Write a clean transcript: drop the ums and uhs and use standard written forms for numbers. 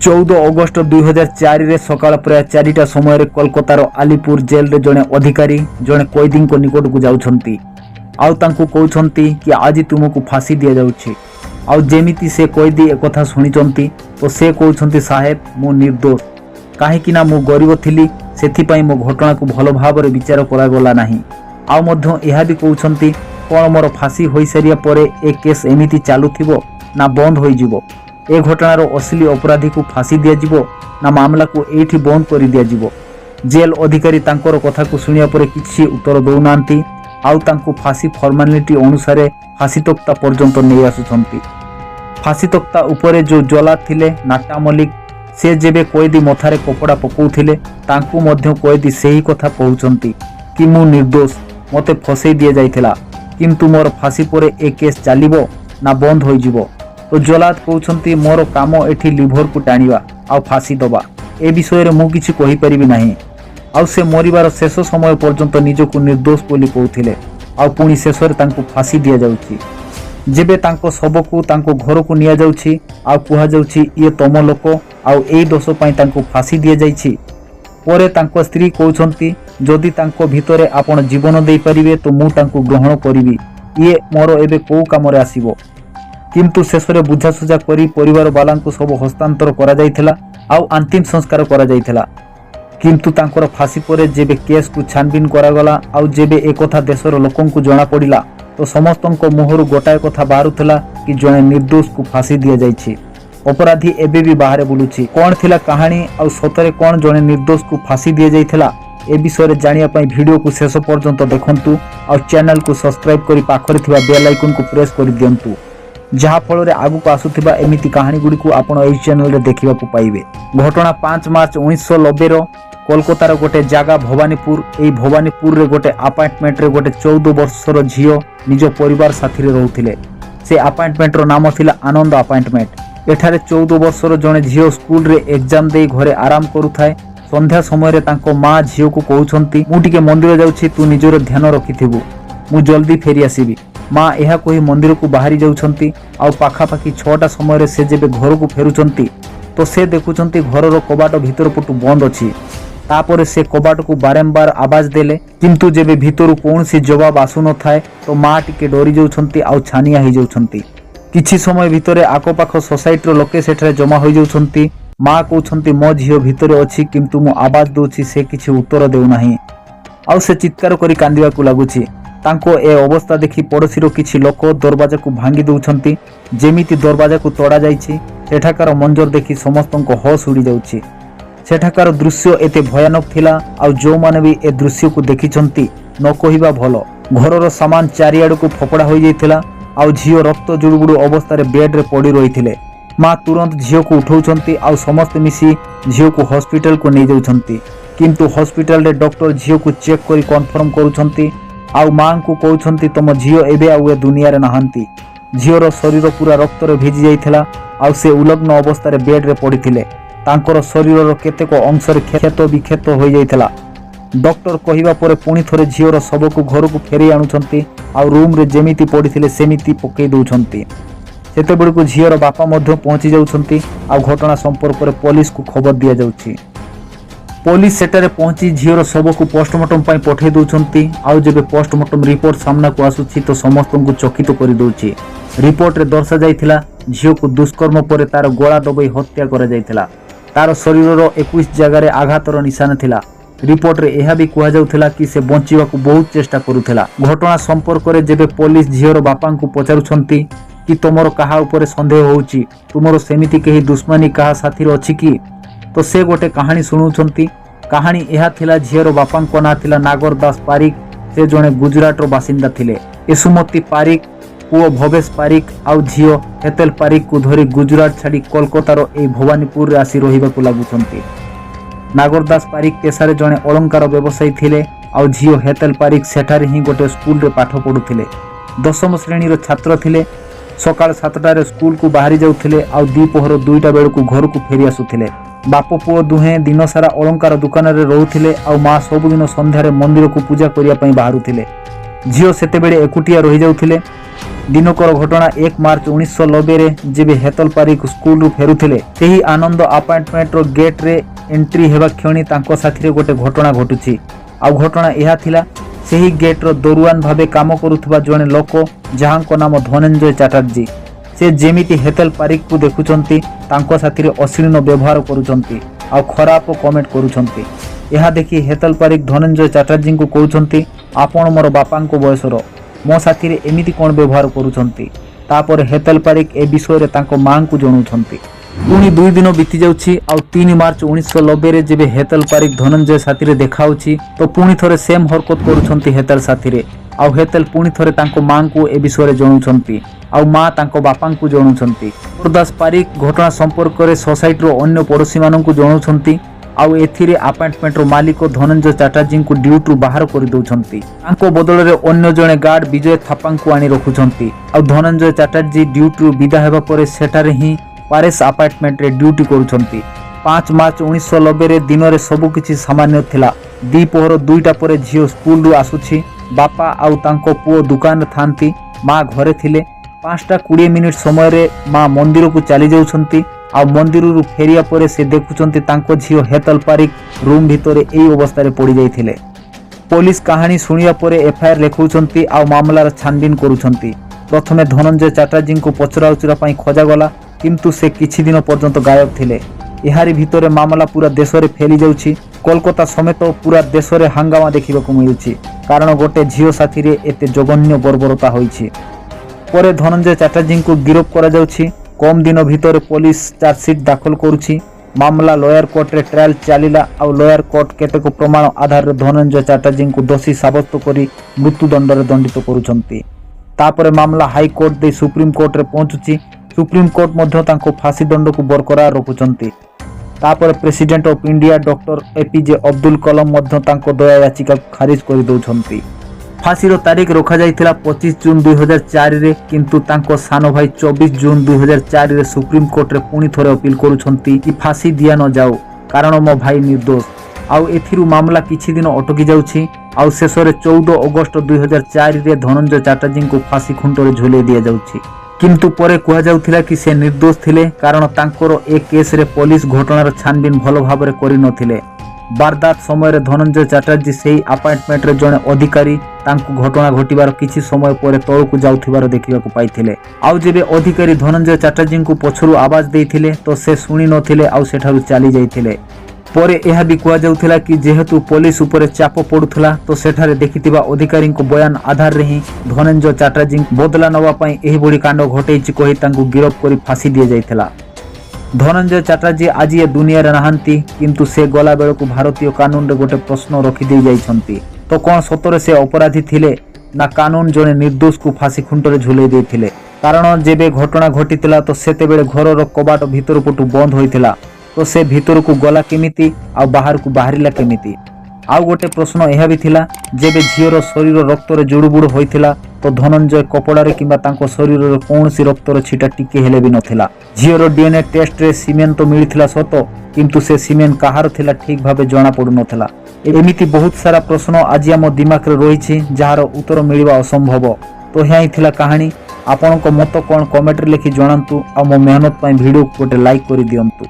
14 August 2004 ସକାଳ ପ୍ରାୟ 4ଟା ସମୟରେ କୋଲକାତାର ଆଲିପୁର ଜେଲରେ ଜଣେ ଅଧିକାରୀ ଜଣେ କଏଦୀଙ୍କ ନିକଟକୁ ଯାଉଛନ୍ତି ଆଉ ତାଙ୍କୁ କହୁଛନ୍ତି କି ଆଜି ତୁମକୁ ଫାଶୀ ଦିଆଯାଉଛି। ଆଉ ଯେମିତି ସେ କଏଦୀ ଏକଥା ଶୁଣିଛନ୍ତି ତ ସେ କହୁଛନ୍ତି ସାହେବ ମୁଁ ନିର୍ଦ୍ଦୋଷ, କାହିଁକି ନା ମୁଁ ଗରିବ ଥିଲି, ସେଥିପାଇଁ ମୋ ଘଟଣାକୁ ଭଲ ଭାବରେ ବିଚାର କରାଗଲା ନାହିଁ। ଆଉ ମଧ୍ୟ ଏହା ବି କହୁଛନ୍ତି କ'ଣ ମୋର ଫାଶୀ ହୋଇସାରିବା ପରେ ଏ କେସ୍ ଏମିତି ଚାଲୁଥିବ ନା ବନ୍ଦ ହୋଇଯିବ? ଏ ଘଟଣାର ଅସଲି ଅପରାଧୀକୁ ଫାଶୀ ଦିଆଯିବ ନା ମାମଲାକୁ ଏଇଠି ବନ୍ଦ କରି ଦିଆଯିବ? ଜେଲ ଅଧିକାରୀ ତାଙ୍କର କଥାକୁ ଶୁଣିବା ପରେ କିଛି ଉତ୍ତର ଦେଉନାହାନ୍ତି ଆଉ ତାଙ୍କୁ ଫାଶୀ ଫର୍ମାଲିଟି ଅନୁସାରେ ଫାଶୀ ତକ୍ତା ପର୍ଯ୍ୟନ୍ତ ନେଇ ଆସୁଛନ୍ତି। ଫାଶୀ ତକ୍ତା ଉପରେ ଯେଉଁ ଜଲା ଥିଲେ ନାଟା ମଲ୍ଲିକ, ସେ ଯେବେ କଏଦୀ ମଥାରେ କପଡ଼ା ପକାଉଥିଲେ ତାଙ୍କୁ ମଧ୍ୟ କଏଦୀ ସେହି କଥା କହୁଛନ୍ତି କି ମୁଁ ନିର୍ଦ୍ଦୋଷ, ମୋତେ ଫସାଇ ଦିଆଯାଇଥିଲା, କିନ୍ତୁ ମୋର ଫାଶୀ ପରେ ଏ କେସ୍ ଚାଲିବ ନା ବନ୍ଦ ହୋଇଯିବ? ତ ଜଲାଦ କହୁଛନ୍ତି ମୋର କାମ ଏଠି ଲିଭରକୁ ଟାଣିବା ଆଉ ଫାଶୀ ଦେବା, ଏ ବିଷୟରେ ମୁଁ କିଛି କହିପାରିବି ନାହିଁ। ଆଉ ସେ ମରିବାର ଶେଷ ସମୟ ପର୍ଯ୍ୟନ୍ତ ନିଜକୁ ନିର୍ଦ୍ଦୋଷ ବୋଲି କହୁଥିଲେ ଆଉ ପୁଣି ଶେଷରେ ତାଙ୍କୁ ଫାଶୀ ଦିଆଯାଉଛି। ଯେବେ ତାଙ୍କ ଶବକୁ ତାଙ୍କ ଘରକୁ ନିଆଯାଉଛି ଆଉ କୁହାଯାଉଛି ଇଏ ତମ ଲୋକ ଆଉ ଏଇ ଦୋଷ ପାଇଁ ତାଙ୍କୁ ଫାଶୀ ଦିଆଯାଇଛି। ପରେ ତାଙ୍କ ସ୍ତ୍ରୀ କହୁଛନ୍ତି ଯଦି ତାଙ୍କ ଭିତରେ ଆପଣ ଜୀବନ ଦେଇପାରିବେ ତ ମୁଁ ତାଙ୍କୁ ଗ୍ରହଣ କରିବି, ଇଏ ମୋର ଏବେ କେଉଁ କାମରେ ଆସିବ? କିନ୍ତୁ ଶେଷରେ ବୁଝାସୁଝା କରି ପରିବାର ବାଲାଙ୍କୁ ସବୁ ହସ୍ତାନ୍ତର କରାଯାଇଥିଲା ଆଉ ଅନ୍ତିମ ସଂସ୍କାର କରାଯାଇଥିଲା। କିନ୍ତୁ ତାଙ୍କର ଫାଶୀ ପରେ ଯେବେ କେସ୍କୁ ଛାନବିନ କରାଗଲା ଆଉ ଯେବେ ଏକଥା ଦେଶର ଲୋକଙ୍କୁ ଜଣାପଡ଼ିଲା ତ ସମସ୍ତଙ୍କ ମୁହଁରୁ ଗୋଟାଏ କଥା ବାହାରୁଥିଲା କି ଜଣେ ନିର୍ଦ୍ଦୋଷକୁ ଫାଶୀ ଦିଆଯାଇଛି। ଅପରାଧୀ ଏବେ ବି ବାହାରେ ବୁଲୁଛି। କ'ଣ ଥିଲା କାହାଣୀ ଆଉ ସତରେ କ'ଣ ଜଣେ ନିର୍ଦ୍ଦୋଷକୁ ଫାଶୀ ଦିଆଯାଇଥିଲା? ଏ ବିଷୟରେ ଜାଣିବା ପାଇଁ ଭିଡ଼ିଓକୁ ଶେଷ ପର୍ଯ୍ୟନ୍ତ ଦେଖନ୍ତୁ ଆଉ ଚ୍ୟାନେଲକୁ ସବସ୍କ୍ରାଇବ କରି ପାଖରେ ଥିବା ବେଲ୍ ଆଇକନକୁ ପ୍ରେସ୍ କରିଦିଅନ୍ତୁ, ଯାହାଫଳରେ ଆଗକୁ ଆସୁଥିବା ଏମିତି କାହାଣୀଗୁଡ଼ିକୁ ଆପଣ ଏହି ଚ୍ୟାନେଲରେ ଦେଖିବାକୁ ପାଇବେ। ଘଟଣା 5 ମାର୍ଚ୍ଚ 1990ର କୋଲକାତାର ଗୋଟେ ଜାଗା ଭବାନୀପୁର। ଏହି ଭବାନୀପୁରରେ ଗୋଟେ ଆପାର୍ଟମେଣ୍ଟରେ ଗୋଟେ 14 ବର୍ଷର ଝିଅ ନିଜ ପରିବାର ସାଥିରେ ରହୁଥିଲେ। ସେ ଆପାର୍ଟମେଣ୍ଟର ନାମ ଥିଲା ଆନନ୍ଦ ଆପାର୍ଟମେଣ୍ଟ। ଏଠାରେ 14 ବର୍ଷର ଜଣେ ଝିଅ ସ୍କୁଲରେ ଏକ୍ଜାମ ଦେଇ ଘରେ ଆରାମ କରୁଥାଏ। ସନ୍ଧ୍ୟା ସମୟରେ ତାଙ୍କ ମା ଝିଅକୁ କହୁଛନ୍ତି ମୁଁ ଟିକେ ମନ୍ଦିର ଯାଉଛି, ତୁ ନିଜର ଧ୍ୟାନ ରଖିଥିବୁ, ମୁଁ ଜଲ୍ଦି ଫେରି ଆସିବି। ମା ଏହା କହି ମନ୍ଦିରକୁ ବାହାରି ଯାଉଛନ୍ତି ଆଉ ପାଖାପାଖି 6ଟା ସମୟରେ ସେ ଯେବେ ଘରକୁ ଫେରୁଛନ୍ତି ତ ସେ ଦେଖୁଛନ୍ତି ଘରର କବାଟ ଭିତର ପଟୁ ବନ୍ଦ ଅଛି। ତାପରେ ସେ କବାଟକୁ ବାରମ୍ବାର ଆବାଜ ଦେଲେ କିନ୍ତୁ ଯେବେ ଭିତରୁ କୌଣସି ଜବାବ ଆସୁନଥାଏ ତ ମା ଟିକେ ଡରି ଯାଉଛନ୍ତି ଆଉ ଛାନିଆ ହେଇଯାଉଛନ୍ତି। କିଛି ସମୟ ଭିତରେ ଆଖପାଖ ସୋସାଇଟିର ଲୋକେ ସେଠାରେ ଜମା ହୋଇଯାଉଛନ୍ତି। ମା କହୁଛନ୍ତି ମୋ ଝିଅ ଭିତରେ ଅଛି କିନ୍ତୁ ମୁଁ ଆବାଜ ଦେଉଛି ସେ କିଛି ଉତ୍ତର ଦେଉନାହିଁ ଆଉ ସେ ଚିତ୍କାର କରି କାନ୍ଦିବାକୁ ଲାଗୁଛି। ତାଙ୍କ ଏ ଅବସ୍ଥା ଦେଖି ପଡ଼ୋଶୀର କିଛି ଲୋକ ଦରବାଜାକୁ ଭାଙ୍ଗି ଦେଉଛନ୍ତି। ଯେମିତି ଦରବାଜାକୁ ତଡ଼ାଯାଇଛି ସେଠାକାର ମଞ୍ଜର ଦେଖି ସମସ୍ତଙ୍କ ହୋସ୍ ଉଡ଼ି ଯାଉଛି। ସେଠାକାର ଦୃଶ୍ୟ ଏତେ ଭୟାନକ ଥିଲା ଆଉ ଯେଉଁମାନେ ବି ଏ ଦୃଶ୍ୟକୁ ଦେଖିଛନ୍ତି ନ କହିବା ଭଲ। ଘରର ସାମାନ ଚାରିଆଡ଼କୁ ଫୋପଡ଼ା ହୋଇଯାଇଥିଲା ଆଉ ଝିଅ ରକ୍ତ ଜୁଡ଼ୁବୁଡ଼ୁ ଅବସ୍ଥାରେ ବେଡ୍ରେ ପଡ଼ି ରହିଥିଲେ। ମା ତୁରନ୍ତ ଝିଅକୁ ଉଠାଉଛନ୍ତି ଆଉ ସମସ୍ତେ ମିଶି ଝିଅକୁ ହସ୍ପିଟାଲକୁ ନେଇଯାଉଛନ୍ତି। କିନ୍ତୁ ହସ୍ପିଟାଲରେ ଡକ୍ଟର ଝିଅକୁ ଚେକ୍ କରି କନଫର୍ମ କରୁଛନ୍ତି ଆଉ ମାଙ୍କୁ କହୁଛନ୍ତି ତମ ଝିଅ ଏବେ ଆଉ ଏ ଦୁନିଆରେ ନାହାନ୍ତି। ଝିଅର ଶରୀର ପୁରା ରକ୍ତରେ ଭିଜି ଯାଇଥିଲା ଆଉ ସେ ଉଲଗ୍ନ ଅବସ୍ଥାରେ ବେଡ୍ରେ ପଡ଼ିଥିଲେ। ତାଙ୍କର ଶରୀରର କେତେକ ଅଂଶରେ କ୍ଷତ ବିକ୍ଷତ ହୋଇଯାଇଥିଲା। ଡକ୍ଟର କହିବା ପରେ ପୁଣି ଥରେ ଝିଅର ଶବକୁ ଘରକୁ ଫେରାଇ ଆଣୁଛନ୍ତି ଆଉ ରୁମ୍ରେ ଯେମିତି ପଡ଼ିଥିଲେ ସେମିତି ପକାଇ ଦେଉଛନ୍ତି। ସେତେବେଳକୁ ଝିଅର ବାପା ମଧ୍ୟ ପହଞ୍ଚି ଯାଉଛନ୍ତି ଆଉ ଘଟଣା ସମ୍ପର୍କରେ ପୋଲିସକୁ ଖବର ଦିଆଯାଉଛି। ପୋଲିସ ସେଠାରେ ପହଞ୍ଚି ଝିଅର ଶବକୁ ପୋଷ୍ଟମର୍ଟମ ପାଇଁ ପଠାଇ ଦେଉଛନ୍ତି। ଆଉ ଯେବେ ପୋଷ୍ଟମର୍ଟମ ରିପୋର୍ଟ ସାମ୍ନାକୁ ଆସୁଛି ତ ସମସ୍ତଙ୍କୁ ଚକିତ କରିଦେଉଛି। ରିପୋର୍ଟରେ ଦର୍ଶାଯାଇଥିଲା ଝିଅକୁ ଦୁଷ୍କର୍ମ ପରେ ତାର ଗଳା ଦବାଇ ହତ୍ୟା କରାଯାଇଥିଲା। ତାର ଶରୀରର 21 ଜାଗାରେ ଆଘାତର ନିଶାନ ଥିଲା। ରିପୋର୍ଟରେ ଏହା ବି କୁହାଯାଉଥିଲା କି ସେ ବଞ୍ଚିବାକୁ ବହୁତ ଚେଷ୍ଟା କରୁଥିଲା। ଘଟଣା ସମ୍ପର୍କରେ ଯେବେ ପୋଲିସ ଝିଅର ବାପାଙ୍କୁ ପଚାରୁଛନ୍ତି କି ତମର କାହା ଉପରେ ସନ୍ଦେହ ହେଉଛି, ତୁମର ସେମିତି କେହି ଦୁଶ୍ମନୀ କାହା ସାଥିରେ ଅଛି କି, ତ ସେ ଗୋଟେ କାହାଣୀ ଶୁଣାଉଛନ୍ତି। କାହାଣୀ ଏହା ଥିଲା ଝିଅର ବାପାଙ୍କ ନାଁ ଥିଲା ନାଗର ଦାସ ପାରିକ। ସେ ଜଣେ ଗୁଜରାଟର ବାସିନ୍ଦା ଥିଲେ। ୟଶୁମତୀ ପାରିକ, ପୁଅ ଭବେଶ ପାରିକ ଆଉ ଝିଅ ହେତେଲ ପାରିକକୁ ଧରି ଗୁଜରାଟ ଛାଡ଼ି କୋଲକାତାର ଏହି ଭବାନୀପୁରରେ ଆସି ରହିବାକୁ ଲାଗୁଛନ୍ତି। ନାଗର ଦାସ ପାରିକ ପେଶାରେ ଜଣେ ଅଳଙ୍କାର ବ୍ୟବସାୟୀ ଥିଲେ ଆଉ ଝିଅ ହେତେଲ ପାରିକ ସେଠାରେ ହିଁ ଗୋଟେ ସ୍କୁଲରେ ପାଠ ପଢ଼ୁଥିଲେ। 10ମ ଶ୍ରେଣୀର ଛାତ୍ର ଥିଲେ। ସକାଳ 7ଟାରେ ସ୍କୁଲକୁ ବାହାରି ଯାଉଥିଲେ ଆଉ ଦ୍ୱିପହର 2ଟା ବେଳକୁ ଘରକୁ ଫେରି ଆସୁଥିଲେ। ବାପ ପୁଅ ଦୁହେଁ ଦିନସାରା ଅଳଙ୍କାର ଦୋକାନରେ ରହୁଥିଲେ ଆଉ ମା ସବୁଦିନ ସନ୍ଧ୍ୟାରେ ମନ୍ଦିରକୁ ପୂଜା କରିବା ପାଇଁ ବାହାରୁଥିଲେ। ଝିଅ ସେତେବେଳେ ଏକୁଟିଆ ରହିଯାଉଥିଲେ। दिनकर घटना 1 मार्च 1990 रे जेबे हेतल पारिक स्कूल फेरुथिले सेही आनंद अपार्टमेंट रो गेट रे एंट्री हेबा क्षणी तांको साथी रे गोटे घटना घटुछि। आउ घटना एहा थिला सेही गेट रो दरुआन भाबे काम करुथबा जणे लोक जहांको नाम धनंजय चैटर्जी से जेमिति हेतल पारिक को देखुचंती तांको साथी रे अश्लील व्यवहार करुचंती आउ खराब कमेंट करुचंती। यह देखि हेतल पारिक धनंजय चैटर्जी को कहउचंती आपण मोर बापांको बयसर मो साथी रे एमिति कोन व्यवहार करुचंती। तापर हेतल पारिक ए विषय रे तांको मां को जणुचंती। पुणी 2 दिन बीती जाउछि आउ 3 मार्च 1990 रे जेबे हेतल पारिक धनंजय साथी रे देखाउछि तो पुणी थरे सेम हरकत करुचंती हेतल साथी रे आउ हेतल पुणी थरे तांको मां को ए विषय रे जणुचंती आउ मां तांको बापां को जणुचंती। गुरदास पारिक घटना संपर्क रे सोसाइटी रो अन्य पड़ोसी मानन को जणुचंती आउ एथिरे अपार्टमेंट रो मालिक धनंजय चैटर्जी को ड्यूटी बाहर कर दउछंती। तांको बदल रे अन्य जणे गार्ड विजय थापां को आनी रखुचंती आउ धनंजय चैटर्जी ड्यूटी विदा हेबा परे सेठारे ही पारेस अपार्टमेंट रे ड्यूटी करूछंती। 5 मार्च 1990 रे दिन रे सब किछि सामान्य थिला। दीपहर 2टा परे झियो स्कूल रु आसुछि। बापा आउ तांको पुओ दुकान रे थांती। मां घरे थिले। 5:20 मिनिट समय रे मां मंदिर को चली जाउछंती आउ मंदिर रु फेरिया परे से देखुचंती तांको झियो हेतल पारिक रूम भितरे एई अवस्था रे पड़ी जाइथिले। पुलिस कहानी सुनिया परे एफआईआर लेखुचंती आउ मामलार छानबीन करूछंती। प्रथमे धनंजय चैटर्जी को पचराउचरा पई खोजा गला किंतु से किछि दिन पर्यंत गायब थिले। एहारी भितरे मामला पूरा देश रे फैली जाउछि। कोलकाता समेत पूरा देश रे हंगामा देखिबाकू मिलुछि कारण गोटे झियो साथी रे एते जघन्य बर्बरता होइछि। परे धनंजय चैटर्जी को गिरफ्त करा जाउछि। कम दिन भितर पुलिस चार्जसीट दाखल करुछि। मामला लोयर कोर्ट रे ट्रायल चलिला आउ लोयर कोर्ट केतेक प्रमाण आधार रे धनंजय चैटर्जी को दोषी साब्यस्त करी मृत्युदंड रे दंडित करुछंती। तापरे मामला हाई कोर्ट दे सुप्रीम कोर्ट रे पहुंचुछि। सुप्रीम कोर्ट मध्य तांको फांसी दंड को बरकरार रखुचंती। तापर president of India doctor APJ Abdul Kalam मध्य तांको दया याचिका खारिज कर दउछंती। फांसीर तारीख रखा जाइथिला 25 जून 2004 रे किंतु तांको सानो भाई 24 जून 2004 रे सुप्रीम कोर्ट रे पुणी थोरे अपील करूछंती कि फांसी दिया न जाओ कारण मो भाई निर्दोष। आउ एथिरु मामला किछि दिन अटकी जाउछि आउ शेषरे 14 अगस्त 2004 रे धनंजय चैटर्जी को फांसी खुंटरे झुले दिया जाउछि किंतु परे कुहा जाउथिला कि से निर्दोष थिले कारण तांकर ए केस रे पुलिस घटनार छानबीन भलो भाबरे करि नथिले। वारदात समय धनंजय चैटर्जी से अपार्टमेंट रे जणे अधिकारी तांको घटना घटिबार किछि समय परे तळकु जाउथिबार देखिबाकू पाइथिले। आउ जेबे अधिकारी धनंजय चैटर्जी को पछरु आवाज देइथिले तो से सुनि नथिले आउ सेठारु चली जाइथिले। परे यह भी कुहा जाउथिला कि जेहेतु पुलिस उपरे चाप पडुथला तो सेठारे देखिथिबा अधिकारी को बयान आधार रे ही धनंजय चैटर्जी बदला नवा पई एही बडी कांड घटेइछि कहि तांको गिरफ्त करी फांसी दिया जाइथिला। धनंजय चैटर्जी आज ये दुनिया रे नहांती किंतु से गला बेल को भारतीय कानून रे गोटे प्रश्न रखी दे जाइछंती तो कोन सतरे से अपराधी थिले ना कानून जने निर्दोष को फांसी खुंटरे झुले देथिले कारण जेबे घटना घटितिला तो सेते बेले घर रो कबाट भीतर पटु बंद होइतिला तो से भीतर को गला केमिति आ बाहर को बाहरिला केमिति। आउ गोटे प्रश्न यह भी थिला जेबे झियर शरीर रक्त रे जुड़ुबुड़ होइतिला तो धनंजय कपड़ा रे किंबा तांको शरीर रे कोनसी रक्त रे छिटा टिके हेले भी नथिला। झियर डीएनए टेस्ट रे सीमेन तो मिलिथिला सत किंतु से सीमेन कहार थिला ठीक भाबे जणा पडु नथिला। एमिति बहुत सारा प्रश्न आज आम दिमाग रे रहिछि जहार उत्तर मिलिबा असंभव। तो हेई थिला कहानी। आपनको मत कोन कमेंट रे लिखि जणांतु आ मो मेहनत पई वीडियो को गोटे लाइक करि दियंतु।